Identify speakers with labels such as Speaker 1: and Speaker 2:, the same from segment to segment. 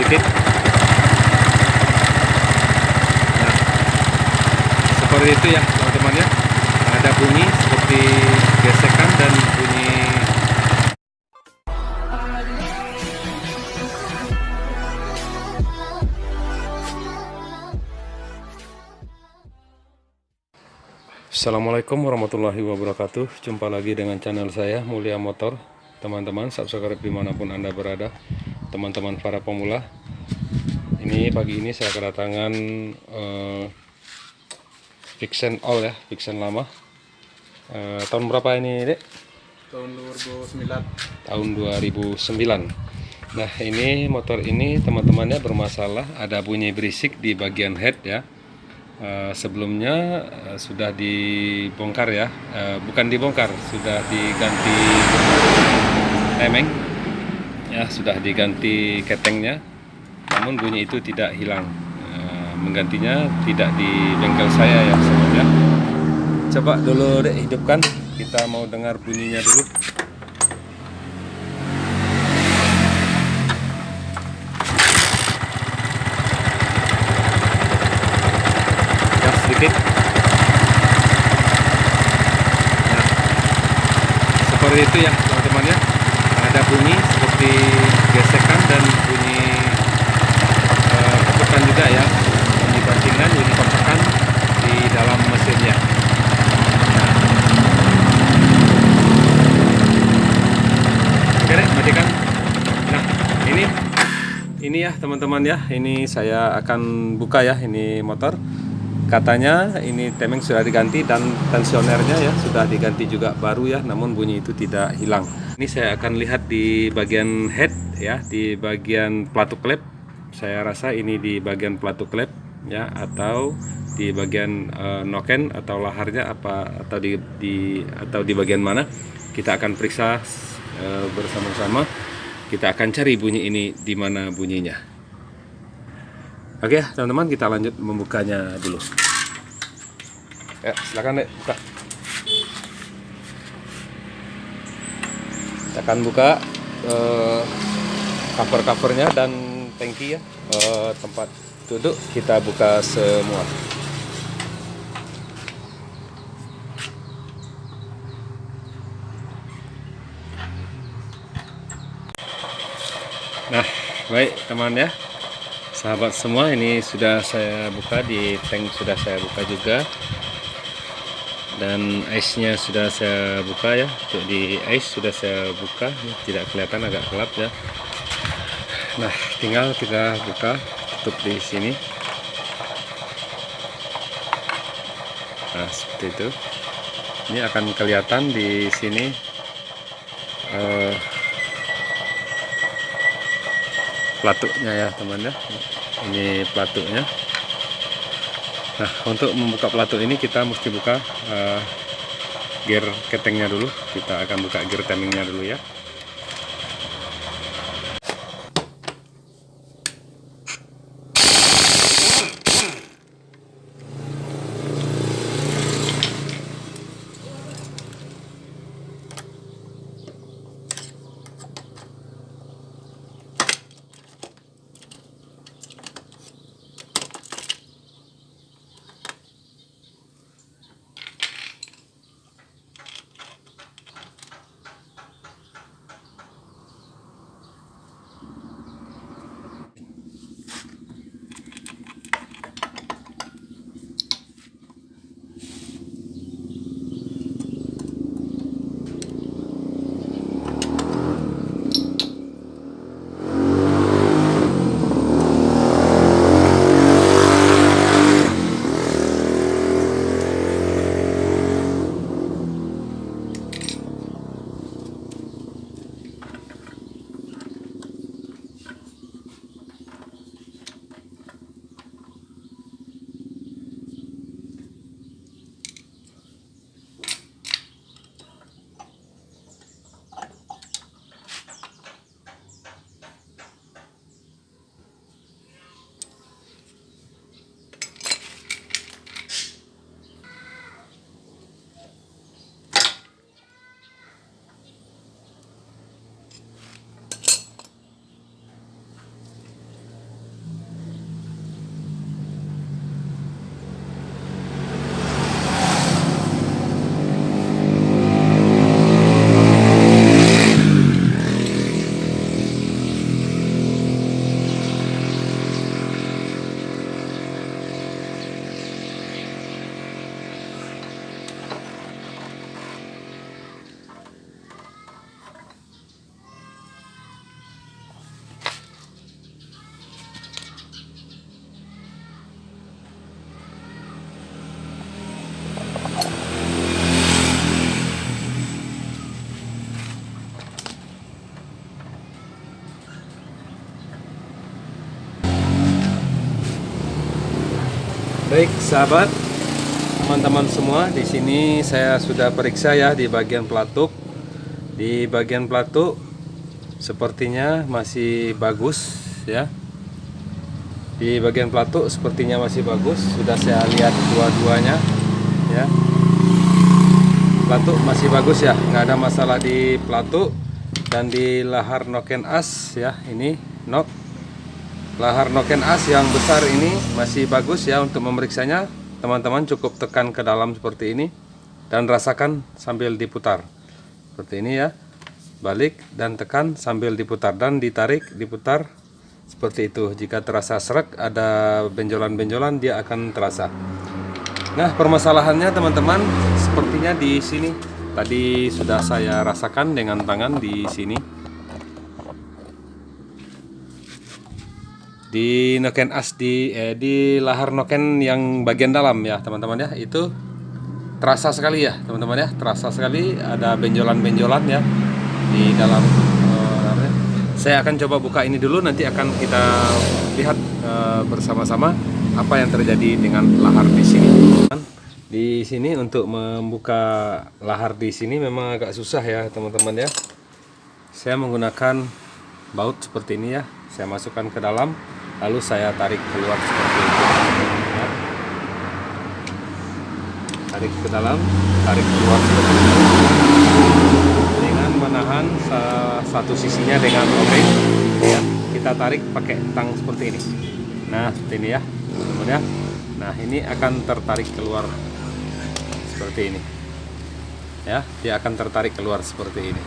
Speaker 1: sedikit. Nah, seperti itu ya teman-teman ya. Ada bunyi seperti gesekan dan bunyi. Assalamualaikum warahmatullahi wabarakatuh. Jumpa lagi dengan channel saya Mulia Motor. Teman-teman subscribe dimanapun Anda berada, teman-teman para pemula. Ini pagi ini saya kedatangan Vixen All ya, Vixen lama. Tahun berapa ini, Dek?
Speaker 2: Tahun 2009.
Speaker 1: Tahun 2009. Nah, ini motor ini teman-temannya bermasalah, ada bunyi berisik di bagian head ya. Sebelumnya sudah dibongkar ya, bukan dibongkar, sudah diganti temeng ya, sudah diganti ketengnya, namun bunyi itu tidak hilang. Menggantinya tidak di bengkel saya ya sebelumnya. Coba dulu Dek hidupkan, kita mau dengar bunyinya dulu. Sedikit. Nah, seperti itu ya teman-teman ya. Ada bunyi seperti gesekan dan bunyi ketukan juga ya. Bunyi bantingan, bunyi kontakan di dalam mesinnya. Nah. Oke deh, matikan. Nah, ini ya teman-teman ya. Ini saya akan buka ya, ini motor. Katanya ini temeng sudah diganti dan tensionernya ya sudah diganti juga baru ya, namun bunyi itu tidak hilang. Ini saya akan lihat di bagian head ya, di bagian pelatuk klep. Saya rasa ini di bagian pelatuk klep ya, atau di bagian noken atau laharnya apa, atau di bagian mana. Kita akan periksa bersama-sama. Kita akan cari bunyi ini di mana bunyinya. Oke teman-teman, kita lanjut membukanya dulu. Ya, silakan Dek, buka. Kita akan buka cover-covernya dan tangki ya, tempat duduk kita buka semua. Nah, baik teman ya, sahabat semua, ini sudah saya buka, di tank sudah saya buka juga, dan ice-nya sudah saya buka ya. Untuk di ice sudah saya buka, tidak kelihatan, agak gelap ya. Nah, tinggal kita buka, tutup di sini. Nah, seperti itu. Ini akan kelihatan di sini pelatuknya ya teman ya. Ini pelatuknya. Nah, untuk membuka pelatuk ini kita mesti buka gear ketengnya dulu. Kita akan buka gear temengnya dulu ya. Baik sahabat, teman-teman semua, di sini saya sudah periksa ya di bagian pelatuk. Di bagian pelatuk sepertinya masih bagus ya. Di bagian pelatuk sepertinya masih bagus. Sudah saya lihat dua-duanya ya. Pelatuk masih bagus ya, nggak ada masalah di pelatuk. Dan di lahar noken as ya, ini nok lahar noken as yang besar ini masih bagus ya. Untuk memeriksanya, teman-teman cukup tekan ke dalam seperti ini dan rasakan sambil diputar seperti ini ya. Balik dan tekan sambil diputar dan ditarik, diputar seperti itu. Jika terasa serak, ada benjolan-benjolan, dia akan terasa. Nah, permasalahannya teman-teman sepertinya di sini. Tadi sudah saya rasakan dengan tangan di sini. Di noken as di lahar noken yang bagian dalam ya teman-teman ya, itu terasa sekali ya teman-teman ya, terasa sekali ada benjolan-benjolan ya di dalam. Saya akan coba buka ini dulu, nanti akan kita lihat bersama-sama apa yang terjadi dengan lahar di sini. Di sini untuk membuka lahar di sini memang agak susah ya teman-teman ya. Saya menggunakan baut seperti ini ya. Saya masukkan ke dalam, lalu saya tarik keluar seperti itu. Ya. Tarik ke dalam, tarik keluar seperti itu. Dengan menahan satu sisinya dengan obeng, ya. Kita tarik pakai tang seperti ini. Nah, seperti ini ya, teman-teman ya. Nah, ini akan tertarik keluar seperti ini. Ya, dia akan tertarik keluar seperti ini.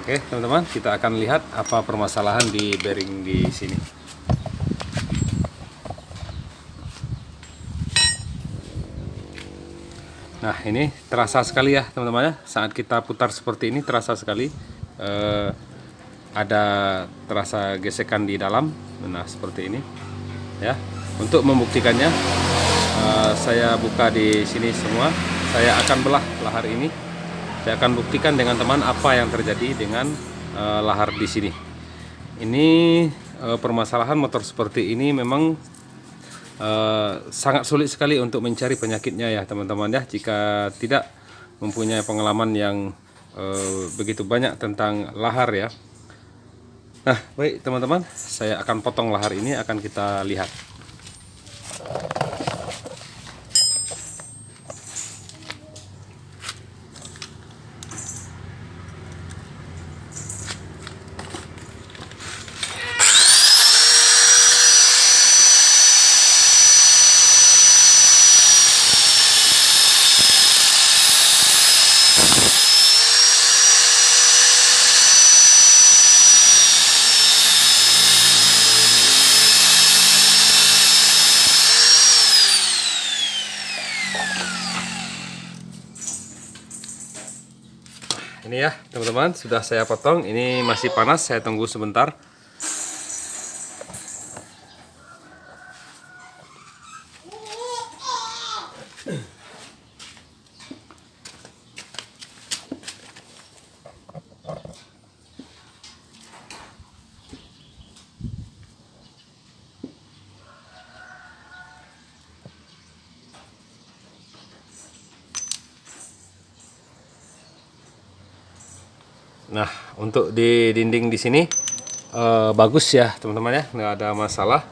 Speaker 1: Oke teman-teman, kita akan lihat apa permasalahan di bearing di sini. Nah, ini terasa sekali ya teman-teman ya, saat kita putar seperti ini terasa sekali ada terasa gesekan di dalam. Nah, seperti ini ya. Untuk membuktikannya, saya buka di sini semua. Saya akan belah lahar ini. Saya akan buktikan dengan teman apa yang terjadi dengan lahar di sini. Ini permasalahan motor seperti ini memang sangat sulit sekali untuk mencari penyakitnya ya teman-teman ya, jika tidak mempunyai pengalaman yang begitu banyak tentang lahar ya. Nah, baik teman-teman, saya akan potong lahar ini, akan kita lihat. Ini ya teman-teman, sudah saya potong. Ini masih panas, saya tunggu sebentar. Nah, untuk di dinding di sini bagus ya teman-teman ya, nggak ada masalah.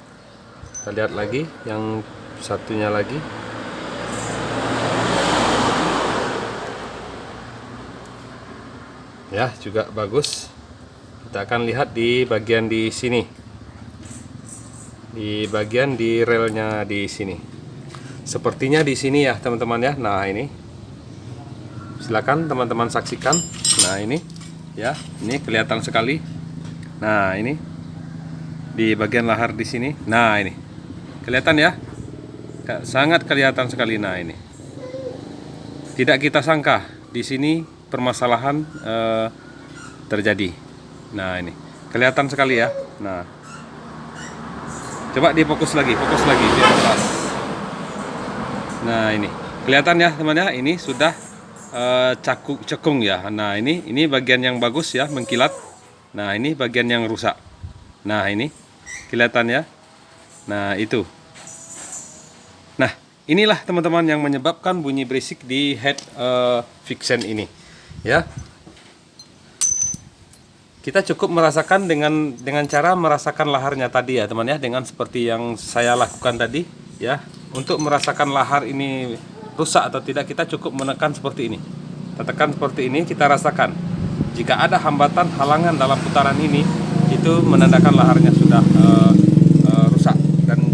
Speaker 1: Kita lihat lagi yang satunya lagi. Ya, juga bagus. Kita akan lihat di bagian di sini, di bagian di relnya di sini. Sepertinya di sini ya teman-teman ya. Nah, ini silakan teman-teman saksikan. Nah, ini ya, ini kelihatan sekali. Nah, ini di bagian lahar di sini. Nah, ini kelihatan ya, sangat kelihatan sekali. Nah, ini tidak kita sangka di sini permasalahan terjadi. Nah, ini kelihatan sekali ya. Nah, coba difokus lagi, fokus lagi biar jelas. Nah, ini kelihatan ya teman ya, ini sudah cekung ya. Nah, ini bagian yang bagus ya, mengkilat. Nah, ini bagian yang rusak. Nah, ini kelihatan ya. Nah, itu. Nah, inilah teman-teman yang menyebabkan bunyi berisik di head Vixen ini, ya. Kita cukup merasakan dengan cara merasakan laharnya tadi ya, teman ya, dengan seperti yang saya lakukan tadi, ya. Untuk merasakan lahar ini rusak atau tidak, kita cukup menekan seperti ini. Kita tekan seperti ini, kita rasakan. Jika ada hambatan, halangan dalam putaran ini, itu menandakan laharnya sudah rusak. Dan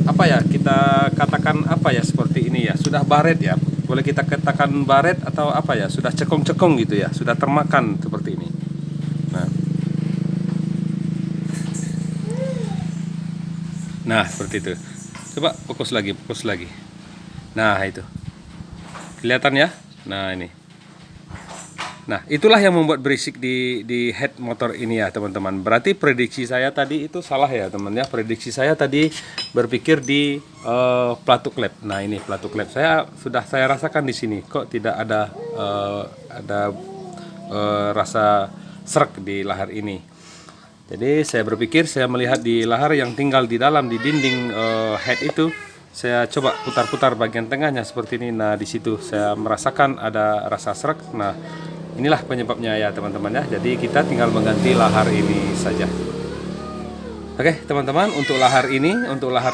Speaker 1: apa ya, kita katakan apa ya, seperti ini ya, sudah baret ya, boleh kita katakan baret atau apa ya, sudah cekung-cekung gitu ya, sudah termakan seperti ini. Nah, seperti itu. Coba fokus lagi. Nah, itu kelihatan ya. Nah, ini. Nah, itulah yang membuat berisik di head motor ini ya, teman-teman. Berarti prediksi saya tadi itu salah ya, teman ya. Prediksi saya tadi berpikir di pelatuk lap. Nah, ini pelatuk lap saya rasakan di sini. Kok tidak ada rasa serak di lahar ini. Jadi saya berpikir, saya melihat di lahar yang tinggal di dalam di dinding head itu, saya coba putar-putar bagian tengahnya seperti ini. Nah, di situ saya merasakan ada rasa serak. Nah, inilah penyebabnya ya, teman-teman ya. Jadi kita tinggal mengganti lahar ini saja. Oke, teman-teman, untuk lahar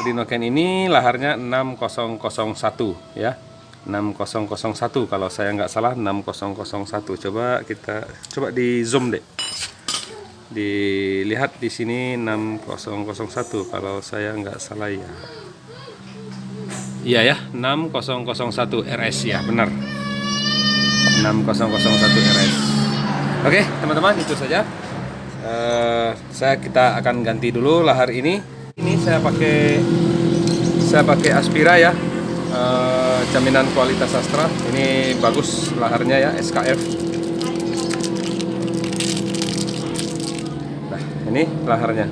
Speaker 1: Dinoken ini laharnya 6001 ya. 6001 kalau saya nggak salah, 6001. Coba di zoom deh. Dilihat di sini 6001 kalau saya nggak salah ya. Iya ya, 6001 RS ya, benar. 6001 RS. Oke, teman-teman, itu saja. Kita akan ganti dulu lahar ini. Ini saya pakai Aspira ya. Jaminan kualitas Astra. Ini bagus laharnya ya, SKF. Ini laharnya.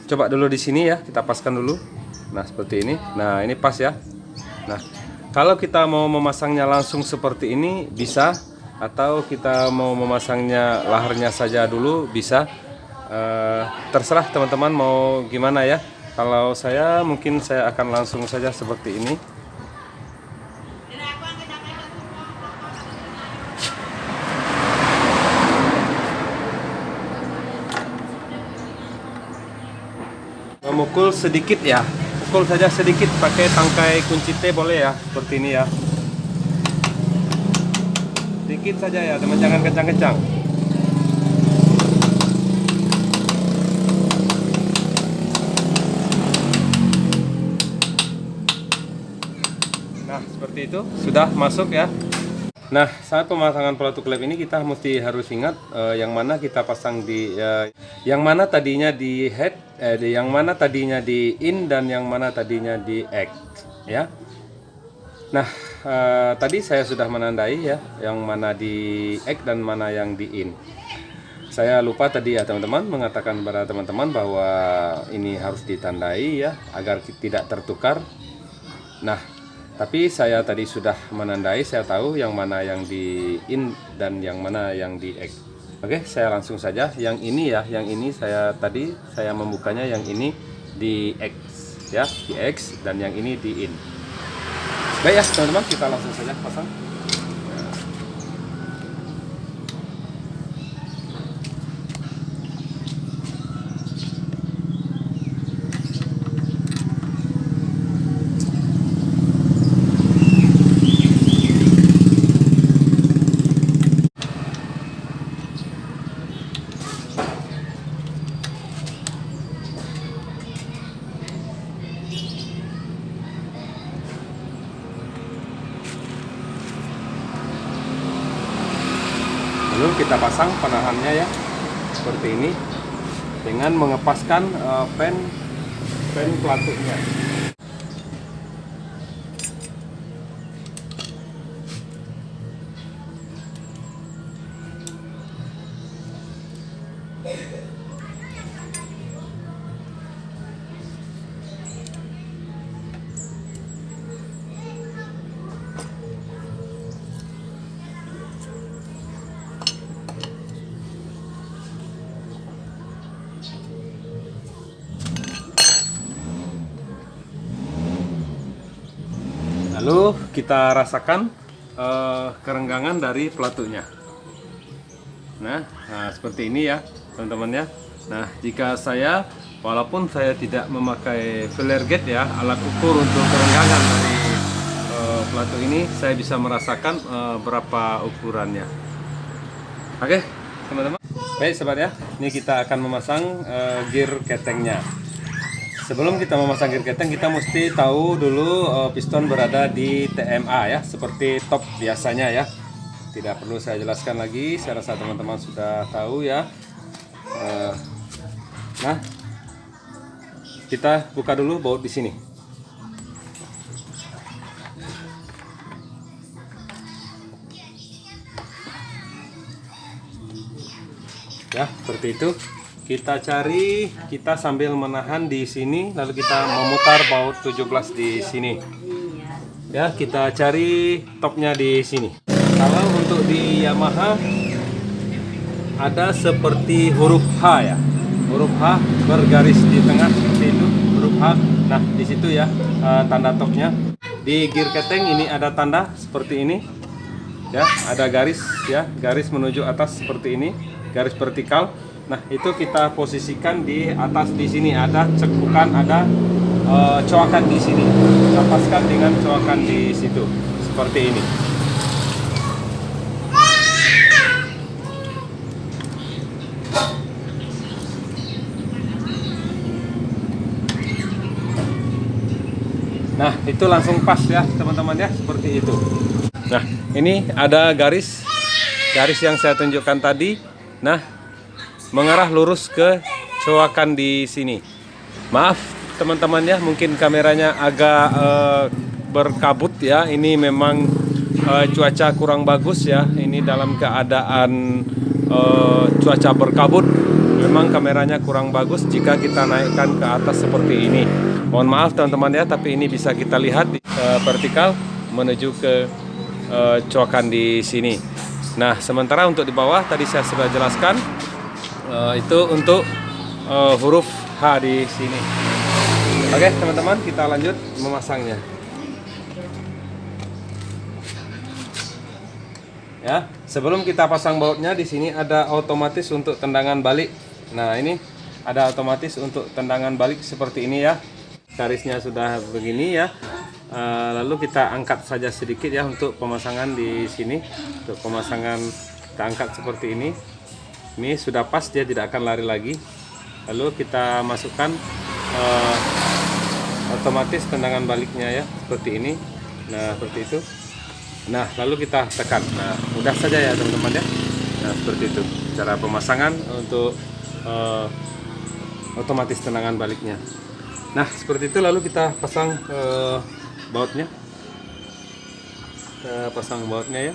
Speaker 1: Coba dulu di sini ya, kita paskan dulu. Nah, seperti ini. Nah, ini pas ya. Nah, kalau kita mau memasangnya langsung seperti ini bisa, atau kita mau memasangnya laharnya saja dulu bisa. Terserah teman-teman mau gimana ya. Kalau saya mungkin saya akan langsung saja seperti ini. Memukul sedikit ya, pukul saja sedikit pakai tangkai kunci T boleh ya, seperti ini ya. Sedikit saja ya, teman, jangan kencang-kencang. Nah, seperti itu sudah masuk ya. Nah, saat pemasangan pelatuk lap ini kita harus ingat yang mana kita pasang yang mana tadinya di head, yang mana tadinya di in dan yang mana tadinya di egg, ya. Nah, tadi saya sudah menandai ya, yang mana di egg dan mana yang di in. Saya lupa tadi ya, teman-teman, mengatakan kepada teman-teman bahwa ini harus ditandai ya, agar tidak tertukar. Nah, tapi saya tadi sudah menandai, saya tahu yang mana yang di in dan yang mana yang di egg. Oke, saya langsung saja. Yang ini ya, yang ini saya membukanya yang ini di X ya, di X, dan yang ini di in. Baik ya, teman-teman, kita langsung saja pasang. Lalu kita pasang penahannya ya, seperti ini, dengan mengepaskan pen pelatuknya. Lalu kita rasakan kerenggangan dari pelatunya. Nah, seperti ini ya teman-teman ya. Nah, jika saya walaupun saya tidak memakai flare gauge ya, alat ukur untuk kerenggangan dari pelatu ini, saya bisa merasakan berapa ukurannya. Oke teman-teman. Baik sobat ya, ini kita akan memasang gear ketengnya. Sebelum kita memasang gear keteng, kita mesti tahu dulu piston berada di TMA ya, seperti top biasanya ya. Tidak perlu saya jelaskan lagi, saya rasa teman-teman sudah tahu ya. Nah, kita buka dulu baut di sini. Ya, seperti itu. Kita sambil menahan di sini, lalu kita memutar baut 17 di sini. Ya, kita cari topnya di sini. Kalau untuk di Yamaha ada seperti huruf H ya. Huruf H bergaris di tengah seperti itu, huruf H. Nah, di situ ya tanda topnya. Di gear keteng ini ada tanda seperti ini. Ya, ada garis ya, garis menuju atas seperti ini, garis vertikal. Nah, itu kita posisikan di atas di sini ada cekukan, ada coakan di sini. Kita paskan dengan coakan di situ seperti ini. Nah, itu langsung pas ya teman-teman ya, seperti itu. Nah, ini ada garis yang saya tunjukkan tadi. Nah, mengarah lurus ke coakan di sini. Maaf teman-teman ya, mungkin kameranya agak berkabut ya. Ini memang cuaca kurang bagus ya. Ini dalam keadaan cuaca berkabut, memang kameranya kurang bagus jika kita naikkan ke atas seperti ini. Mohon maaf teman-teman ya, tapi ini bisa kita lihat di vertikal menuju ke coakan di sini. Nah, sementara untuk di bawah tadi saya sudah jelaskan. Itu untuk huruf H di sini. Oke teman-teman, kita lanjut memasangnya. Ya, sebelum kita pasang bautnya, di sini ada otomatis untuk tendangan balik. Nah, ini ada otomatis untuk tendangan balik seperti ini ya. Garisnya sudah begini ya. Lalu kita angkat saja sedikit ya untuk pemasangan di sini. Untuk pemasangan kita angkat seperti ini. Ini sudah pas, dia tidak akan lari lagi. Lalu kita masukkan otomatis tendangan baliknya ya, seperti ini. Nah, seperti itu. Nah, lalu kita tekan. Nah, mudah saja ya teman-teman ya. Nah, seperti itu cara pemasangan untuk otomatis tendangan baliknya. Nah, seperti itu. Lalu kita pasang bautnya. Kita pasang bautnya ya.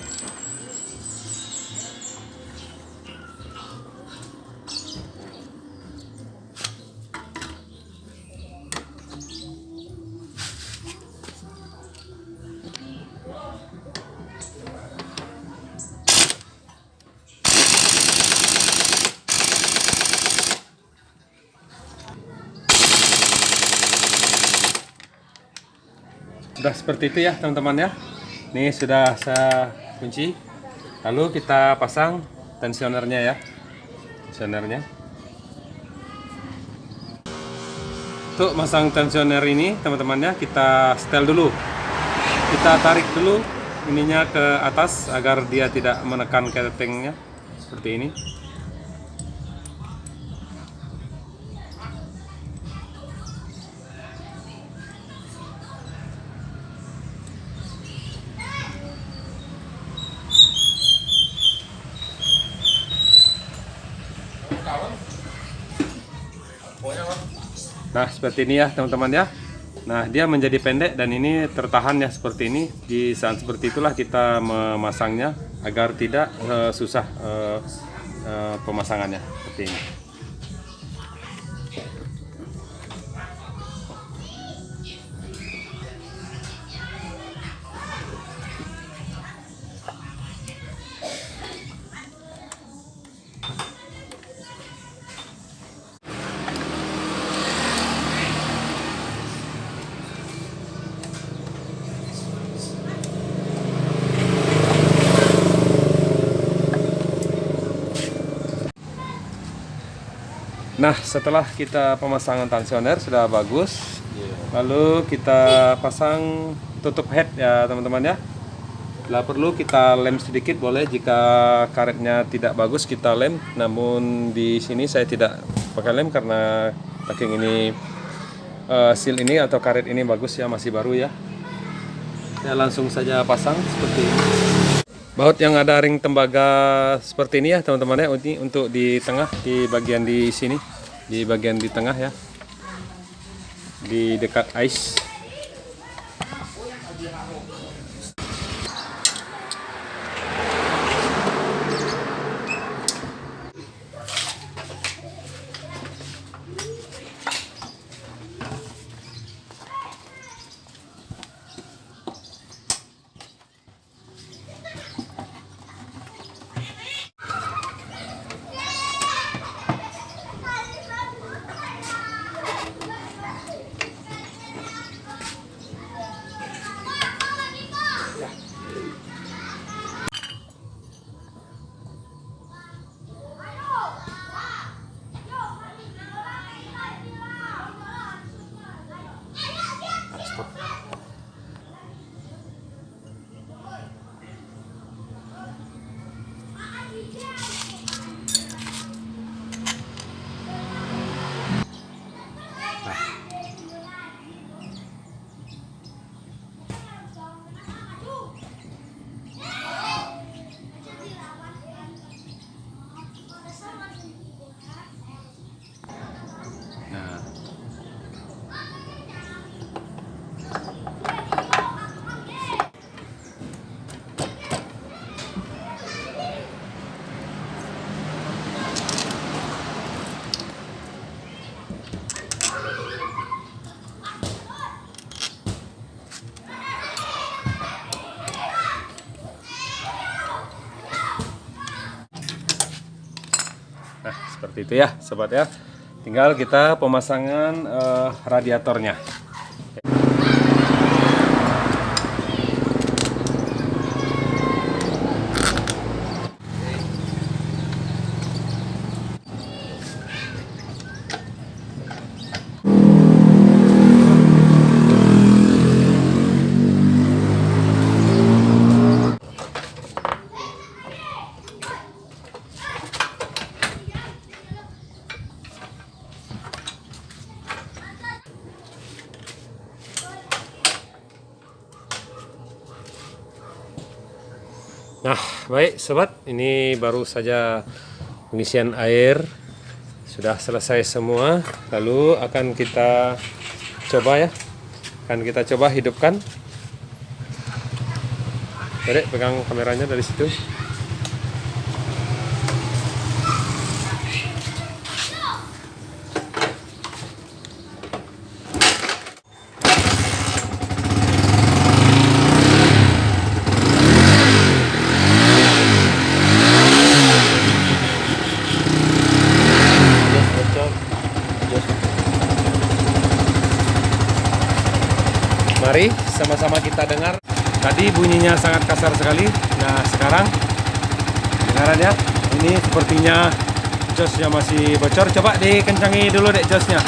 Speaker 1: Sudah seperti itu ya teman-teman ya. Ini sudah saya kunci. Lalu kita pasang tensionernya ya. Tensionernya. Untuk masang tensioner ini teman-teman ya, kita setel dulu. Kita tarik dulu ininya ke atas agar dia tidak menekan ketengnya seperti ini. Nah, seperti ini ya teman-teman ya. Nah, dia menjadi pendek dan ini tertahan ya seperti ini. Di saat seperti itulah kita memasangnya agar tidak susah pemasangannya seperti ini. Nah, setelah kita pemasangan tensioner sudah bagus, lalu kita pasang tutup head ya teman-teman ya. Bila perlu kita lem sedikit boleh, jika karetnya tidak bagus kita lem. Namun di sini saya tidak pakai lem karena packing ini seal ini atau karet ini bagus ya, masih baru ya. Saya langsung saja pasang seperti ini. Baut yang ada ring tembaga seperti ini ya teman-teman ya, ini untuk di tengah, di bagian di sini, di bagian di tengah ya, di dekat ice. Nah, seperti itu ya sobat ya. Tinggal kita pemasangan radiatornya. Nah, baik sobat, ini baru saja pengisian air sudah selesai semua. Lalu akan kita coba ya, akan kita coba hidupkan. Dedek pegang kameranya dari situ. Mari sama-sama kita dengar. Tadi bunyinya sangat kasar sekali. Nah sekarang dengaran ya. Ini sepertinya josnya masih bocor. Coba dikencangi dulu dek josnya.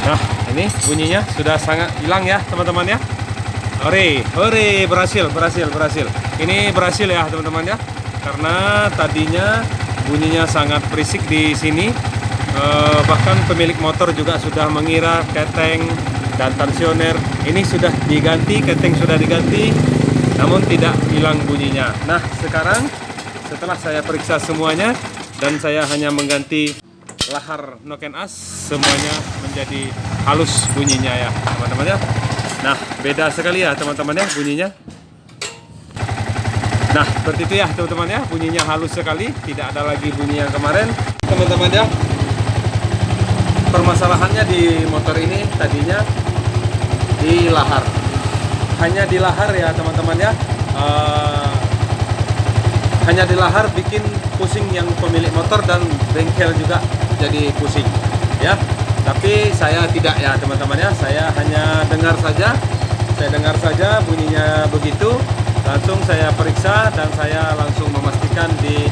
Speaker 1: Nah ini bunyinya sudah sangat hilang ya teman-teman ya. Hore, hore, berhasil. Ini berhasil ya teman-teman ya. Karena tadinya bunyinya sangat berisik di sini. Bahkan pemilik motor juga sudah mengira keteng dan tensioner ini sudah diganti, keteng sudah diganti, namun tidak hilang bunyinya. Nah sekarang setelah saya periksa semuanya dan saya hanya mengganti lahar noken as, semuanya menjadi halus bunyinya ya teman-teman ya. Nah beda sekali ya teman-teman ya bunyinya. Nah seperti itu ya teman-teman ya, bunyinya halus sekali, tidak ada lagi bunyi yang kemarin teman-teman ya. Permasalahannya di motor ini tadinya di lahar, hanya di lahar ya teman-teman ya, hanya di lahar bikin pusing yang pemilik motor dan bengkel juga jadi pusing ya. Tapi saya tidak ya teman-teman ya, saya hanya dengar saja bunyinya begitu. Langsung saya periksa dan saya langsung memastikan di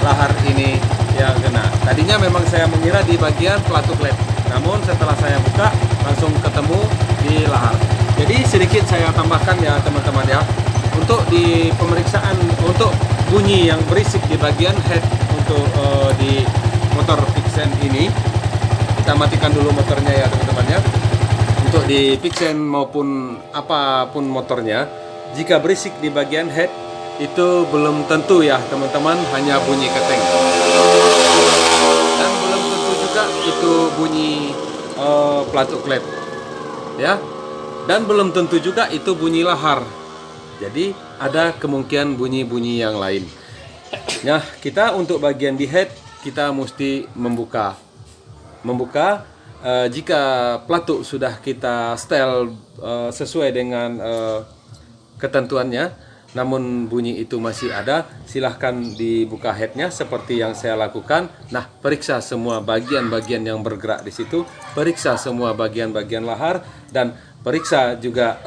Speaker 1: lahar ini yang kena. Tadinya memang saya mengira di bagian pelatuk led, namun setelah saya buka langsung ketemu di lahar. Jadi sedikit saya tambahkan ya teman-teman ya, untuk di pemeriksaan untuk bunyi yang berisik di bagian head untuk di motor Vixen ini, kita matikan dulu motornya ya teman-teman ya. Untuk di Vixen maupun apapun motornya, jika berisik di bagian head itu belum tentu ya teman-teman hanya bunyi keteng, dan belum tentu juga itu bunyi pelatuk led ya, dan belum tentu juga itu bunyi lahar. Jadi ada kemungkinan bunyi-bunyi yang lain. Nah, kita untuk bagian di head kita mesti membuka jika pelatuk sudah kita setel sesuai dengan ketentuannya, namun bunyi itu masih ada, silahkan dibuka headnya seperti yang saya lakukan. Nah, periksa semua bagian-bagian yang bergerak di situ, periksa semua bagian-bagian lahar, dan periksa juga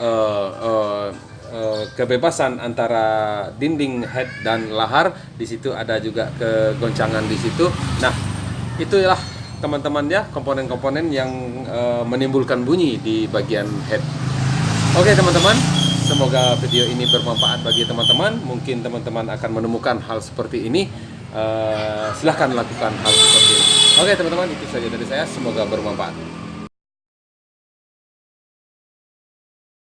Speaker 1: kebebasan antara dinding head dan lahar. Di situ ada juga kegoncangan di situ. Nah, itulah teman-teman ya komponen-komponen yang menimbulkan bunyi di bagian head. Oke teman-teman, semoga video ini bermanfaat bagi teman-teman. Mungkin teman-teman akan menemukan hal seperti ini. Silahkan lakukan hal seperti ini. Oke teman-teman, itu saja dari saya. Semoga bermanfaat.